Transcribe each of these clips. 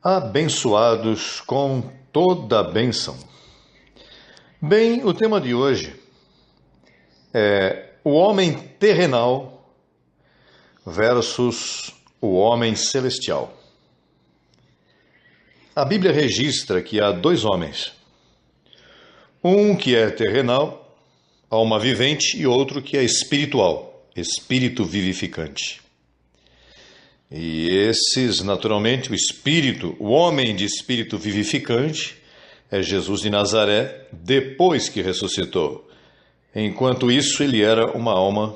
Abençoados com toda a bênção. Bem, o tema de hoje é o homem terrenal versus o homem celestial. A Bíblia registra que há dois homens, um que é terrenal, alma vivente, e outro que é espiritual, espírito vivificante. E esses, naturalmente, o homem de espírito vivificante é Jesus de Nazaré, depois que ressuscitou. Enquanto isso, ele era uma alma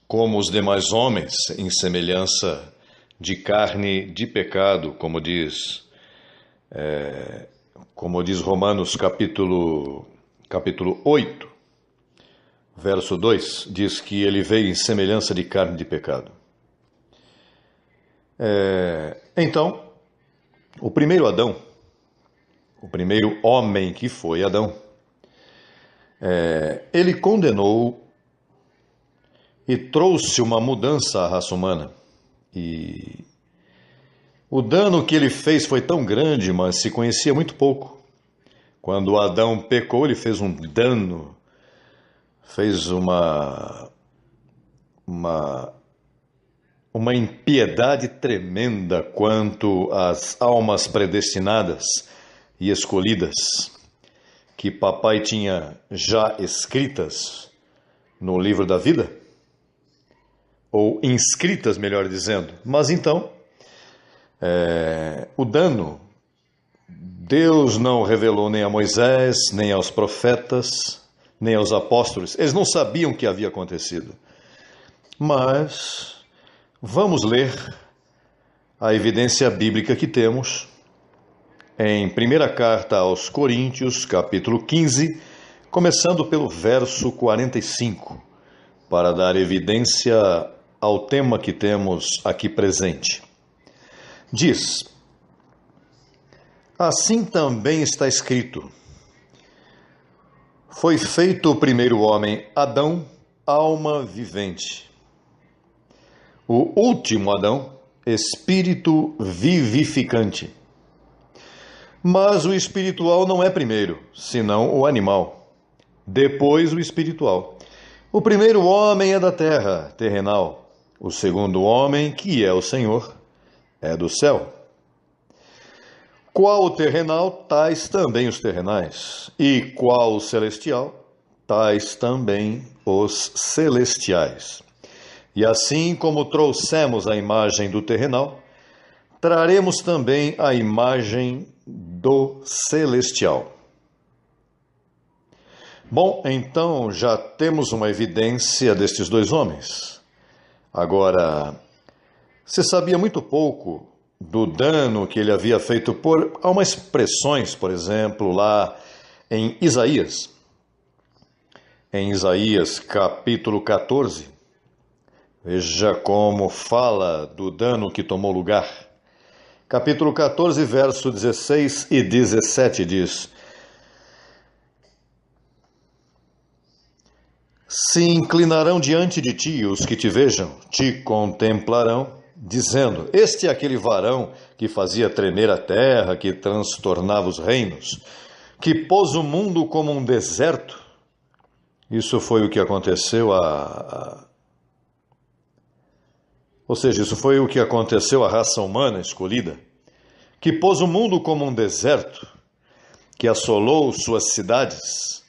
como os demais homens, em semelhança de carne de pecado, como diz Romanos capítulo 8, verso 2, diz que ele veio em semelhança de carne de pecado. Então, o primeiro Adão, o primeiro homem que foi Adão, ele condenou e trouxe uma mudança à raça humana. E o dano que ele fez foi tão grande, mas se conhecia muito pouco. Quando Adão pecou, ele fez um dano, fez uma impiedade tremenda quanto às almas predestinadas e escolhidas, que papai tinha já escritas no livro da vida, ou inscritas, melhor dizendo. Mas então, o dano, Deus não revelou nem a Moisés, nem aos profetas, nem aos apóstolos. Eles não sabiam o que havia acontecido. Mas vamos ler a evidência bíblica que temos em primeira carta aos Coríntios, capítulo 15, começando pelo verso 45, para dar evidência ao tema que temos aqui presente. Diz: assim também está escrito: foi feito o primeiro homem, Adão, alma vivente. O último Adão, espírito vivificante. Mas o espiritual não é primeiro, senão o animal. Depois o espiritual. O primeiro homem é da terra, terrenal. O segundo homem, que é o Senhor, é do céu. Qual o terrenal, tais também os terrenais. E qual o celestial, tais também os celestiais. E assim como trouxemos a imagem do terrenal, traremos também a imagem do celestial. Bom, então já temos uma evidência destes dois homens. Agora, se sabia muito pouco do dano que ele havia feito há umas expressões, por exemplo, lá em Isaías. Em Isaías capítulo 14, veja como fala do dano que tomou lugar. Capítulo 14, verso 16 e 17 diz: se inclinarão diante de ti os que te vejam, te contemplarão, dizendo: este é aquele varão que fazia tremer a terra, que transtornava os reinos, que pôs o mundo como um deserto. Isso foi o que aconteceu Ou seja, isso foi o que aconteceu à raça humana escolhida, que pôs o mundo como um deserto, que assolou suas cidades,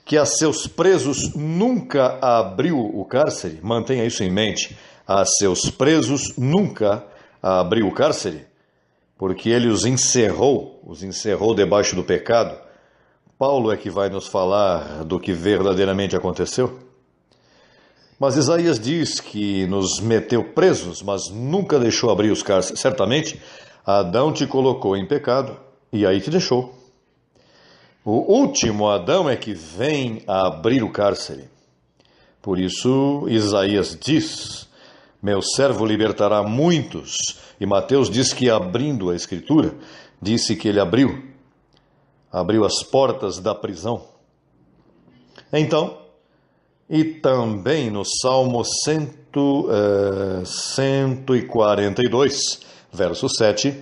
que a seus presos nunca abriu o cárcere. Mantenha isso em mente. A seus presos nunca abriu o cárcere, porque ele os encerrou debaixo do pecado. Paulo é que vai nos falar do que verdadeiramente aconteceu. Mas Isaías diz que nos meteu presos, mas nunca deixou abrir os cárceres. Certamente, Adão te colocou em pecado e aí te deixou. O último Adão é que vem a abrir o cárcere. Por isso, Isaías diz: meu servo libertará muitos. E Mateus diz que, abrindo a Escritura, disse que ele abriu as portas da prisão. Então, e também no Salmo 142, verso 7,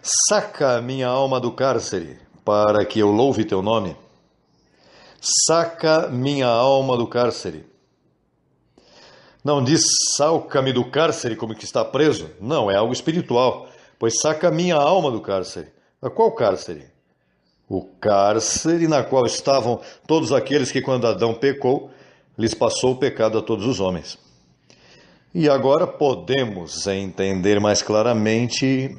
Saca minha alma do cárcere, para que eu louve teu nome. Saca minha alma do cárcere. Não diz salca-me do cárcere como que está preso. Não, é algo espiritual. Pois saca minha alma do cárcere. A qual cárcere? O cárcere na qual estavam todos aqueles que, quando Adão pecou, lhes passou o pecado a todos os homens. E agora podemos entender mais claramente,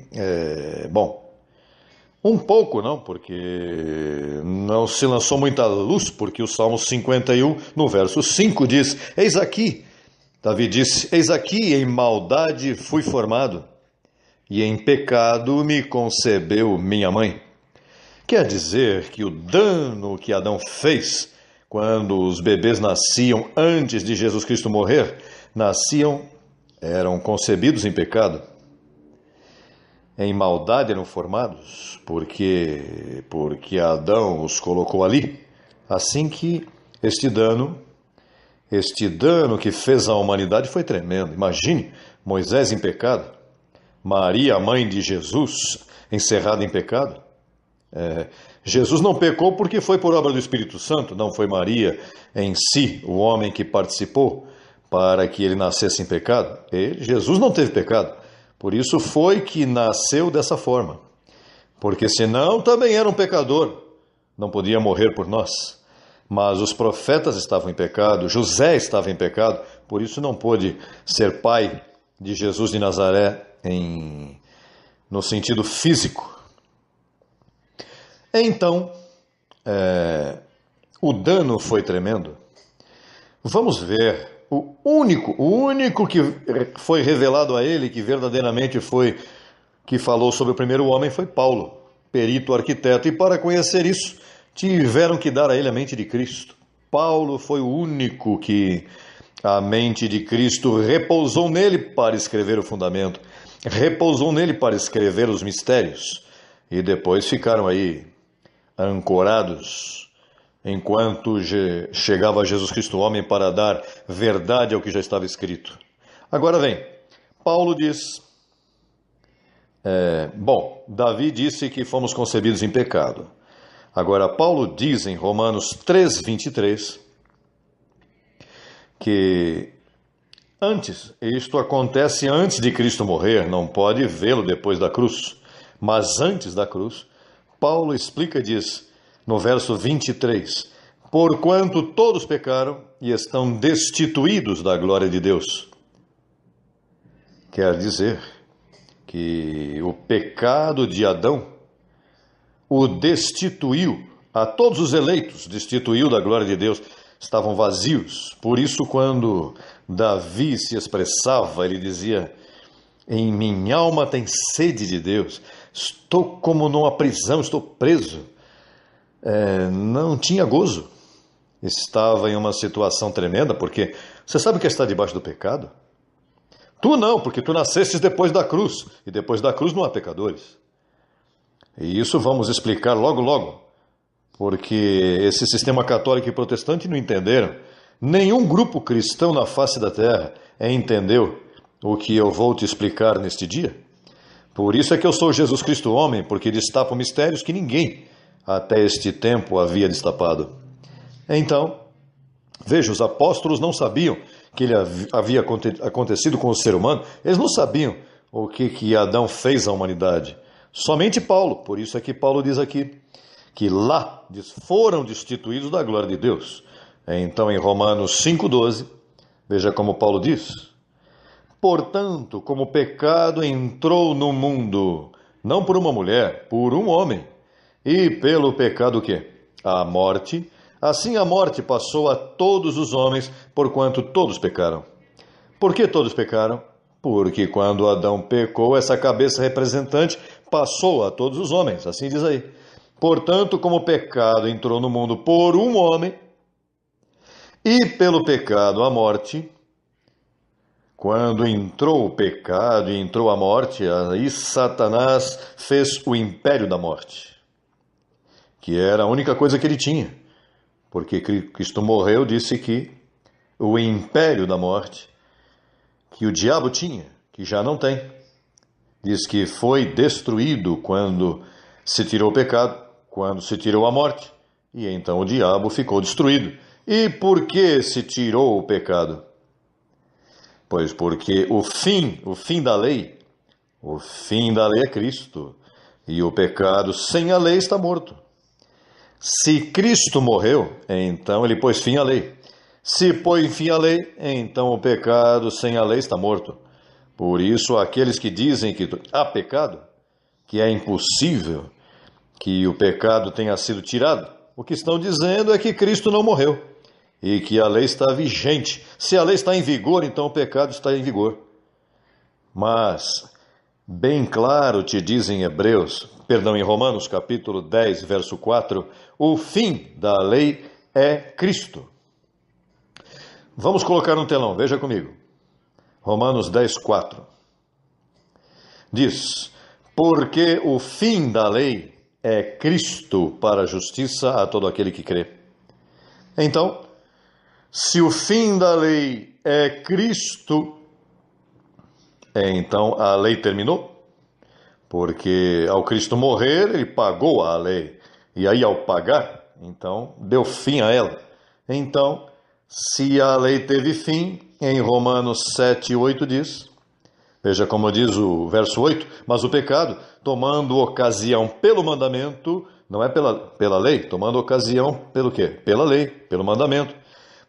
um pouco, não, porque não se lançou muita luz, porque o Salmo 51, no verso 5, diz: Eis aqui, Davi disse, eis aqui em maldade fui formado, e em pecado me concebeu minha mãe. Quer dizer que o dano que Adão fez quando os bebês nasciam antes de Jesus Cristo morrer, eram concebidos em pecado. Em maldade eram formados, porque Adão os colocou ali. Assim que este dano que fez à humanidade foi tremendo. Imagine, Moisés em pecado, Maria, a mãe de Jesus, encerrada em pecado. Jesus não pecou porque foi por obra do Espírito Santo, não foi Maria em si, o homem que participou para que ele nascesse em pecado. Jesus não teve pecado, por isso foi que nasceu dessa forma, porque senão também era um pecador, não podia morrer por nós. Mas os profetas estavam em pecado, José estava em pecado, por isso não pôde ser pai de Jesus de Nazaré no sentido físico. Então, o dano foi tremendo. Vamos ver, o único que foi revelado a ele, que verdadeiramente que falou sobre o primeiro homem, foi Paulo, perito arquiteto. E para conhecer isso, tiveram que dar a ele a mente de Cristo. Paulo foi o único que a mente de Cristo repousou nele para escrever o fundamento, repousou nele para escrever os mistérios. E depois ficaram aí ancorados, enquanto chegava Jesus Cristo homem para dar verdade ao que já estava escrito. Agora vem, Paulo diz, Davi disse que fomos concebidos em pecado. Agora Paulo diz em Romanos 3:23, que isto acontece antes de Cristo morrer, não pode vê-lo depois da cruz, mas antes da cruz, Paulo explica e diz, no verso 23, porquanto todos pecaram e estão destituídos da glória de Deus. Quer dizer que o pecado de Adão o destituiu, a todos os eleitos, destituiu da glória de Deus, estavam vazios. Por isso, quando Davi se expressava, ele dizia, em minha alma tem sede de Deus, estou como numa prisão, estou preso. Não tinha gozo, estava em uma situação tremenda, porque você sabe o que é estar debaixo do pecado? Tu não, porque tu nascestes depois da cruz, e depois da cruz não há pecadores. E isso vamos explicar logo, porque esse sistema católico e protestante não entenderam. Nenhum grupo cristão na face da terra entendeu o que eu vou te explicar neste dia. Por isso é que eu sou Jesus Cristo homem, porque destapo mistérios que ninguém até este tempo havia destapado. Então, veja, os apóstolos não sabiam que havia acontecido com o ser humano, eles não sabiam o que Adão fez à humanidade. Somente Paulo, por isso é que Paulo diz aqui, que lá foram destituídos da glória de Deus. Então, em Romanos 5:12, veja como Paulo diz, portanto, como o pecado entrou no mundo, não por uma mulher, por um homem, e pelo pecado o quê? A morte, assim a morte passou a todos os homens, porquanto todos pecaram. Por que todos pecaram? Porque quando Adão pecou, essa cabeça representante passou a todos os homens, assim diz aí. Portanto, como o pecado entrou no mundo por um homem, e pelo pecado a morte, quando entrou o pecado e entrou a morte, aí Satanás fez o império da morte, que era a única coisa que ele tinha, porque Cristo morreu, disse que o império da morte, que o diabo tinha, que já não tem, Diz que foi destruído quando se tirou o pecado, quando se tirou a morte, e então o diabo ficou destruído. E por que se tirou o pecado? Pois porque o fim da lei é Cristo, e o pecado sem a lei está morto. Se Cristo morreu, então ele pôs fim à lei. Se pôs fim à lei, então o pecado sem a lei está morto. Por isso, aqueles que dizem que há pecado, que é impossível que o pecado tenha sido tirado, o que estão dizendo é que Cristo não morreu e que a lei está vigente. Se a lei está em vigor, então o pecado está em vigor. Mas, bem claro te diz em em Romanos capítulo 10, verso 4, o fim da lei é Cristo. Vamos colocar no telão, veja comigo. Romanos 10, 4. Diz, porque o fim da lei é Cristo para a justiça a todo aquele que crê. Então, se o fim da lei é Cristo, então a lei terminou? Porque ao Cristo morrer, ele pagou a lei. E aí, ao pagar, então, deu fim a ela. Então, se a lei teve fim, em Romanos 7, 8 diz, veja como diz o verso 8, mas o pecado, tomando ocasião pelo mandamento, não é pela lei, tomando ocasião pelo quê? Pela lei, pelo mandamento,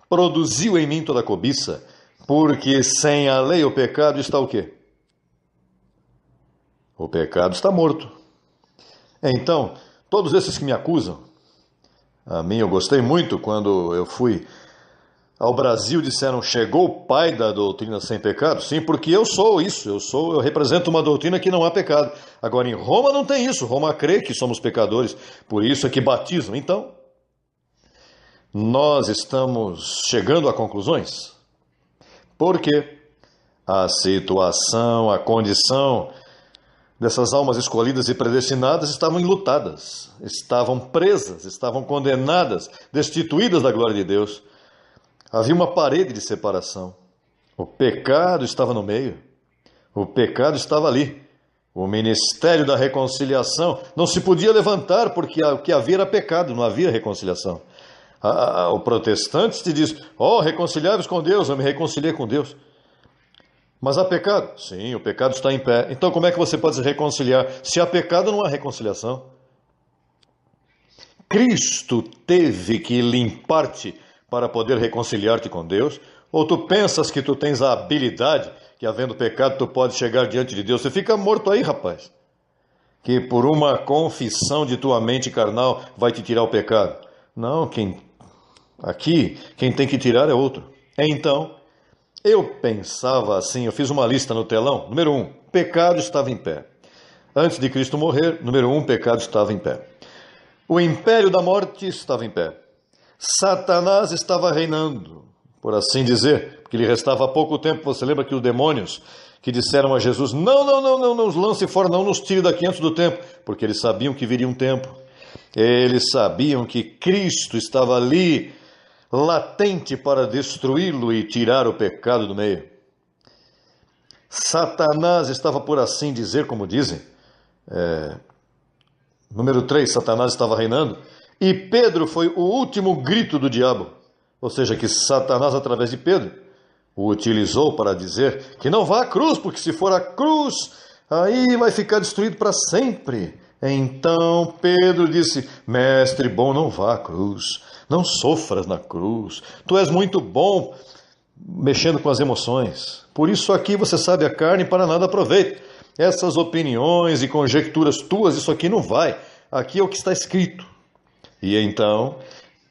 produziu em mim toda a cobiça, porque sem a lei o pecado está o quê? O pecado está morto. Então, todos esses que me acusam, a mim eu gostei muito quando eu fui ao Brasil, disseram, chegou o pai da doutrina sem pecado? Sim, porque eu sou isso, eu represento uma doutrina que não há pecado. Agora, em Roma não tem isso, Roma crê que somos pecadores, por isso é que batizam. Então, nós estamos chegando a conclusões, porque a situação, a condição dessas almas escolhidas e predestinadas estavam enlutadas, estavam presas, estavam condenadas, destituídas da glória de Deus. Havia uma parede de separação. O pecado estava no meio. O pecado estava ali. O ministério da reconciliação não se podia levantar porque o que havia era pecado, não havia reconciliação. O protestante te diz, reconciliáveis com Deus, eu me reconciliei com Deus. Mas há pecado? Sim, o pecado está em pé. Então como é que você pode se reconciliar? Se há pecado, não há reconciliação. Cristo teve que limpar-te para poder reconciliar-te com Deus? Ou tu pensas que tu tens a habilidade, que havendo pecado tu pode chegar diante de Deus? Você fica morto aí, rapaz. Que por uma confissão de tua mente carnal vai te tirar o pecado. Não, quem tem que tirar é outro. Então, eu pensava assim, eu fiz uma lista no telão. Número 1, pecado estava em pé. Antes de Cristo morrer, número 1, pecado estava em pé. O império da morte estava em pé. Satanás estava reinando, por assim dizer, porque lhe restava pouco tempo. Você lembra que os demônios que disseram a Jesus, não nos lance fora, não nos tire daqui antes do tempo, porque eles sabiam que viria um tempo. Eles sabiam que Cristo estava ali, latente para destruí-lo e tirar o pecado do meio. Satanás estava, por assim dizer, como dizem, número 3, Satanás estava reinando, e Pedro foi o último grito do diabo, ou seja, que Satanás, através de Pedro, o utilizou para dizer que não vá à cruz, porque se for à cruz, aí vai ficar destruído para sempre. Então Pedro disse, mestre bom, não vá à cruz, não sofras na cruz, tu és muito bom mexendo com as emoções, por isso aqui você sabe a carne para nada aproveita. Essas opiniões e conjecturas tuas, isso aqui não vai, aqui é o que está escrito. E então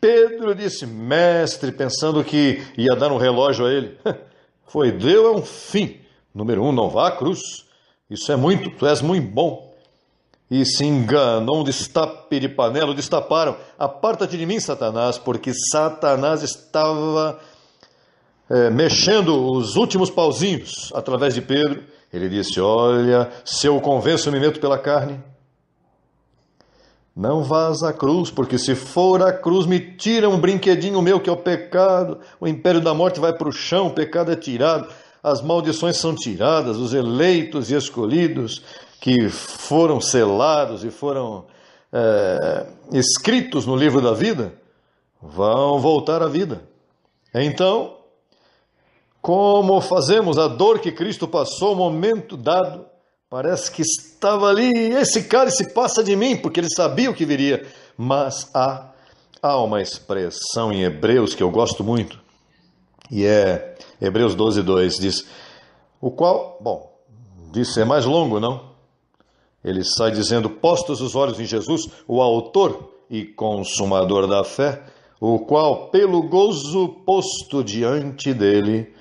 Pedro disse, mestre, pensando que ia dar um relógio a ele, deu é um fim. Número 1, não vá à cruz, isso é muito, tu és muito bom. E se enganou, um destape de panela, o destaparam. Aparta-te de mim, Satanás, porque Satanás estava mexendo os últimos pauzinhos através de Pedro. Ele disse, olha, se eu o convenço, eu me meto pela carne. Não vás à cruz, porque se for à cruz, me tira um brinquedinho meu, que é o pecado. O império da morte vai para o chão, o pecado é tirado. as maldições são tiradas, os eleitos e escolhidos que foram selados e foram escritos no livro da vida, vão voltar à vida. Então, como fazemos? A dor que Cristo passou, o momento dado, parece que estava ali, esse cálice passa de mim, porque ele sabia o que viria. Mas há uma expressão em Hebreus que eu gosto muito, e é Hebreus 12:2, diz, o qual, bom, diz, é mais longo, não? Ele sai dizendo, postos os olhos em Jesus, o autor e consumador da fé, o qual, pelo gozo posto diante dele,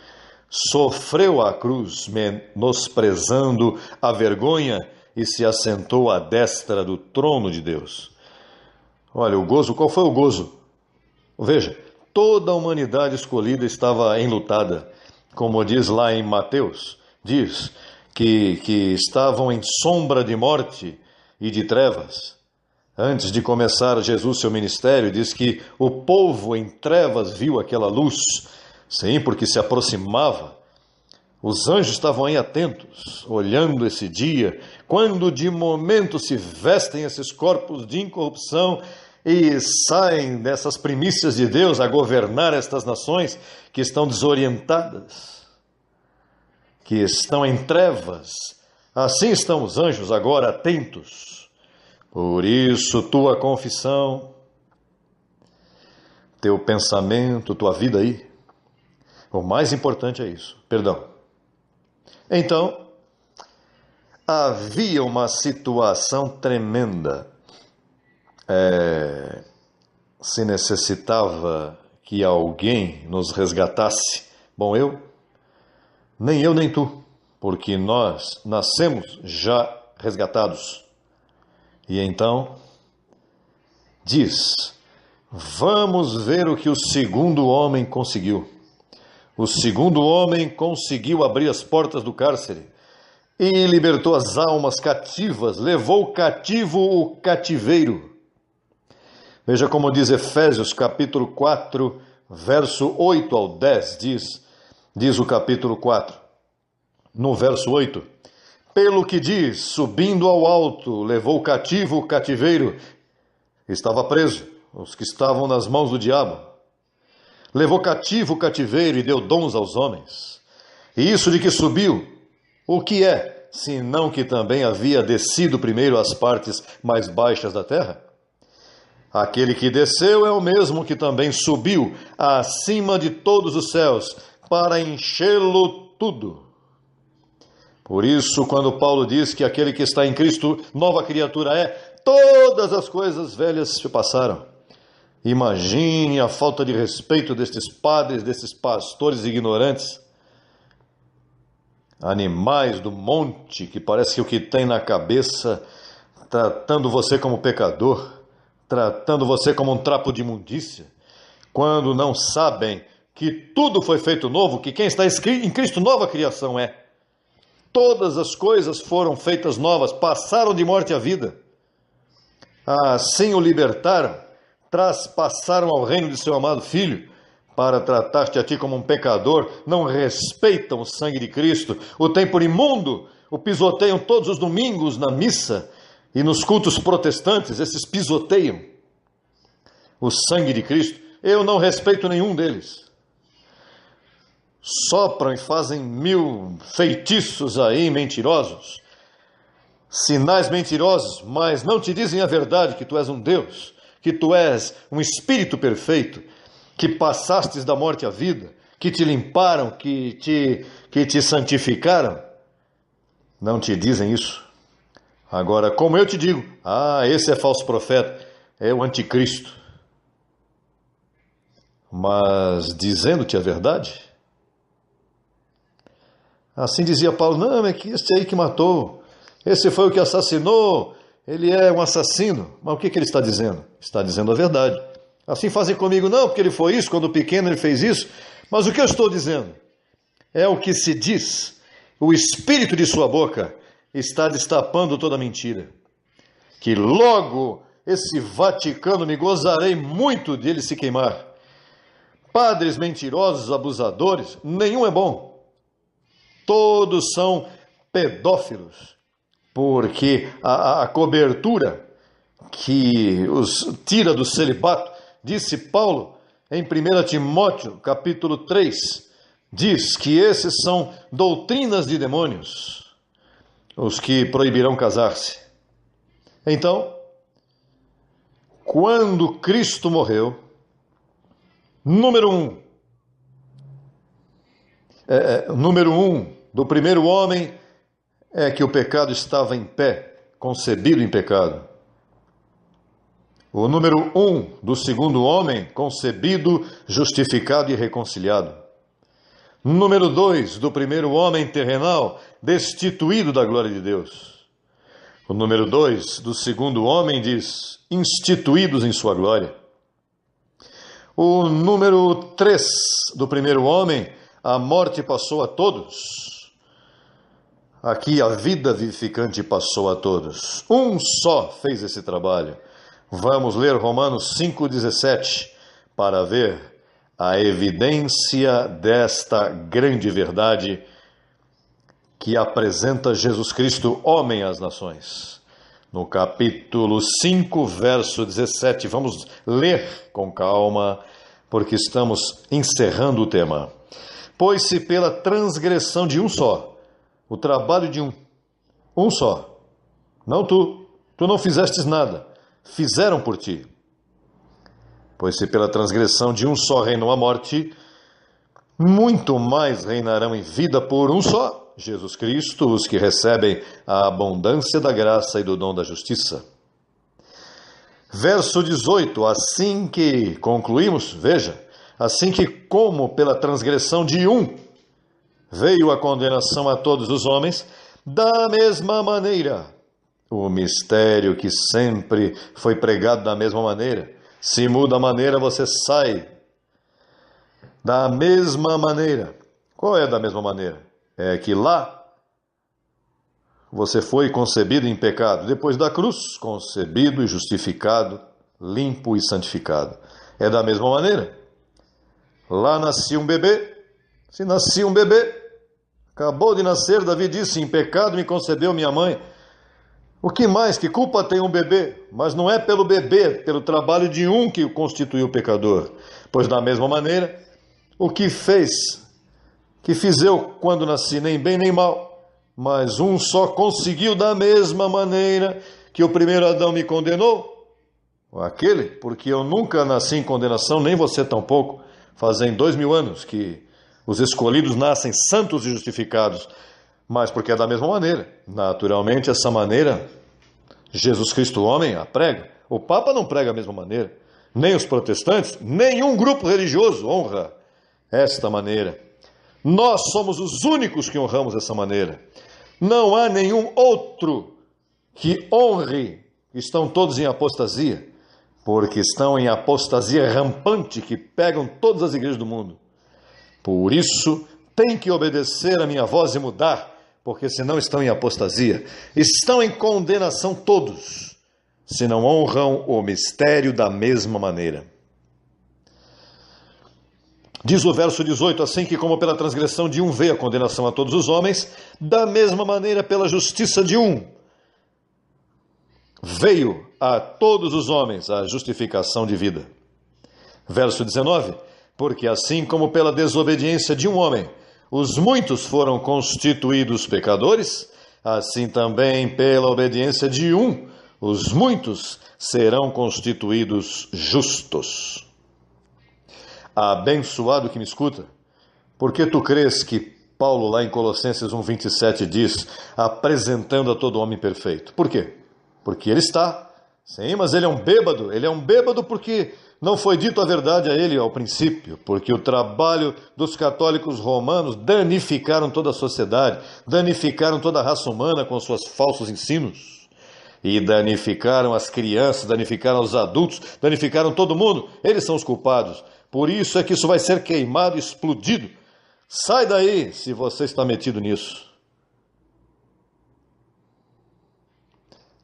sofreu a cruz, menosprezando a vergonha, e se assentou à destra do trono de Deus. Olha, o gozo, qual foi o gozo? Veja, toda a humanidade escolhida estava enlutada, como diz lá em Mateus, diz que estavam em sombra de morte e de trevas. Antes de começar Jesus seu ministério, diz que o povo em trevas viu aquela luz, sim, porque se aproximava. Os anjos estavam aí atentos, olhando esse dia, quando de momento se vestem esses corpos de incorrupção e saem dessas primícias de Deus a governar estas nações que estão desorientadas, que estão em trevas. Assim estão os anjos agora atentos. Por isso, tua confissão, teu pensamento, tua vida aí, o mais importante é isso, perdão. Então, havia uma situação tremenda. Se necessitava que alguém nos resgatasse. Bom, nem eu nem tu, porque nós nascemos já resgatados. E então, diz, vamos ver o que o segundo homem conseguiu. O segundo homem conseguiu abrir as portas do cárcere e libertou as almas cativas, levou cativo o cativeiro. Veja como diz Efésios capítulo 4, verso 8 ao 10, diz o capítulo 4, no verso 8, pelo que diz, subindo ao alto, levou cativo o cativeiro, estava preso, os que estavam nas mãos do diabo, levou cativo o cativeiro e deu dons aos homens. E isso de que subiu, o que é, senão que também havia descido primeiro às partes mais baixas da terra? Aquele que desceu é o mesmo que também subiu acima de todos os céus, para enchê-lo tudo. Por isso, quando Paulo diz que aquele que está em Cristo, nova criatura é, todas as coisas velhas se passaram. Imagine a falta de respeito destes padres, desses pastores ignorantes, animais do monte, que parece que o que tem na cabeça, tratando você como pecador, tratando você como um trapo de imundícia, quando não sabem que tudo foi feito novo, que quem está em Cristo nova criação é. Todas as coisas foram feitas novas, passaram de morte à vida. Assim o libertaram, traspassaram ao reino de seu amado Filho, para tratar-te a ti como um pecador, não respeitam o sangue de Cristo, o têm por imundo, o pisoteiam todos os domingos na missa, e nos cultos protestantes, esses pisoteiam o sangue de Cristo. Eu não respeito nenhum deles. Sopram e fazem 1000 feitiços aí, mentirosos, sinais mentirosos, mas não te dizem a verdade, que tu és um Deus, que tu és um Espírito perfeito, que passastes da morte à vida, que te limparam, que te santificaram. Não te dizem isso. Agora, como eu te digo, esse é falso profeta, é o anticristo. Mas dizendo-te a verdade, assim dizia Paulo, não, é que esse aí que matou, esse foi o que assassinou, ele é um assassino. Mas o que ele está dizendo? Está dizendo a verdade. Assim fazem comigo, não, porque ele foi isso, quando pequeno ele fez isso. Mas o que eu estou dizendo é o que se diz, o espírito de sua boca está destapando toda mentira. Que logo esse Vaticano me gozarei muito de ele se queimar. Padres mentirosos, abusadores, nenhum é bom. todos são pedófilos, porque a cobertura que os tira do celibato, disse Paulo em 1 Timóteo, capítulo 3, diz que esses são doutrinas de demônios, os que proibirão casar-se. Então, quando Cristo morreu, número um do primeiro homem é que o pecado estava em pé, concebido em pecado. O número 1 do segundo homem, concebido, justificado e reconciliado. Número 2 do primeiro homem terrenal, destituído da glória de Deus. O número 2 do segundo homem diz, instituídos em sua glória. O número 3 do primeiro homem, a morte passou a todos. Aqui a vida vivificante passou a todos. Um só fez esse trabalho. Vamos ler Romanos 5,17 para ver a evidência desta grande verdade que apresenta Jesus Cristo, homem às nações. No capítulo 5, verso 17, vamos ler com calma, porque estamos encerrando o tema. Pois se pela transgressão de um só, o trabalho de um só, não tu não fizestes nada, fizeram por ti. Pois se pela transgressão de um só reinou a morte, muito mais reinarão em vida por um só, Jesus Cristo, os que recebem a abundância da graça e do dom da justiça. Verso 18, assim que concluímos, veja, assim que como pela transgressão de um veio a condenação a todos os homens, da mesma maneira, o mistério que sempre foi pregado da mesma maneira, se muda a maneira, você sai. Da mesma maneira. Qual é da mesma maneira? É que lá você foi concebido em pecado. Depois da cruz, concebido e justificado, limpo e santificado. É da mesma maneira. Lá nascia um bebê. Se nascia um bebê, acabou de nascer, Davi disse, em pecado me concebeu minha mãe. O que mais? Que culpa tem um bebê? Mas não é pelo bebê, pelo trabalho de um que o constituiu pecador. Pois da mesma maneira, o que fiz eu quando nasci, nem bem nem mal, mas um só conseguiu da mesma maneira que o primeiro Adão me condenou. Aquele, porque eu nunca nasci em condenação, nem você tampouco. Fazem 2000 anos que os escolhidos nascem santos e justificados. Mas porque é da mesma maneira. Naturalmente, essa maneira, Jesus Cristo, homem, a prega. O Papa não prega a mesma maneira. Nem os protestantes, nenhum grupo religioso honra esta maneira. Nós somos os únicos que honramos essa maneira. Não há nenhum outro que honre. Estão todos em apostasia, porque estão em apostasia rampante que pegam todas as igrejas do mundo. Por isso, tem que obedecer a minha voz e mudar, porque senão estão em apostasia. Estão em condenação todos, se não honram o mistério da mesma maneira. Diz o verso 18, assim que como pela transgressão de um veio a condenação a todos os homens, da mesma maneira pela justiça de um veio a todos os homens a justificação de vida. Verso 19, porque assim como pela desobediência de um homem, os muitos foram constituídos pecadores, assim também pela obediência de um, os muitos serão constituídos justos. Abençoado que me escuta, porque tu crês que Paulo lá em Colossenses 1,27 diz, apresentando a todo homem perfeito? Por quê? Porque ele está. Sim, mas ele é um bêbado porque não foi dito a verdade a ele ao princípio, porque o trabalho dos católicos romanos danificaram toda a sociedade, danificaram toda a raça humana com seus falsos ensinos. E danificaram as crianças, danificaram os adultos, danificaram todo mundo. Eles são os culpados. Por isso é que isso vai ser queimado, explodido. Sai daí se você está metido nisso.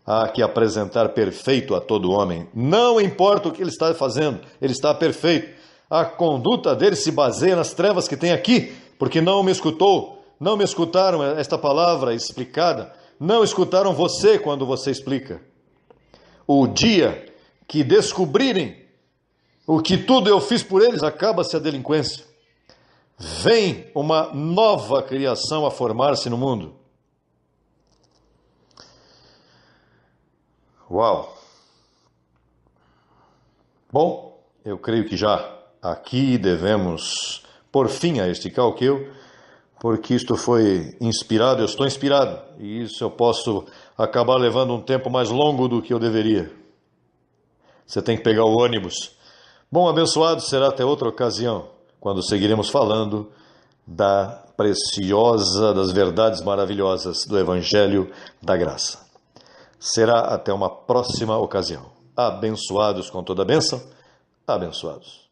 Há que apresentar perfeito a todo homem. Não importa o que ele está fazendo, ele está perfeito. A conduta dele se baseia nas trevas que tem aqui, porque não me escutou. não me escutaram esta palavra explicada, não escutaram você quando você explica. O dia que descobrirem o que tudo eu fiz por eles, acaba-se a delinquência. Vem uma nova criação a formar-se no mundo. Uau! Bom, eu creio que já aqui devemos pôr fim a este calqueu, porque isto foi inspirado, eu estou inspirado, e isso eu posso acabar levando um tempo mais longo do que eu deveria. Você tem que pegar o ônibus. Bom, abençoado será até outra ocasião, quando seguiremos falando da preciosa, das verdades maravilhosas do Evangelho da Graça. Será até uma próxima ocasião. Abençoados com toda a bênção, abençoados.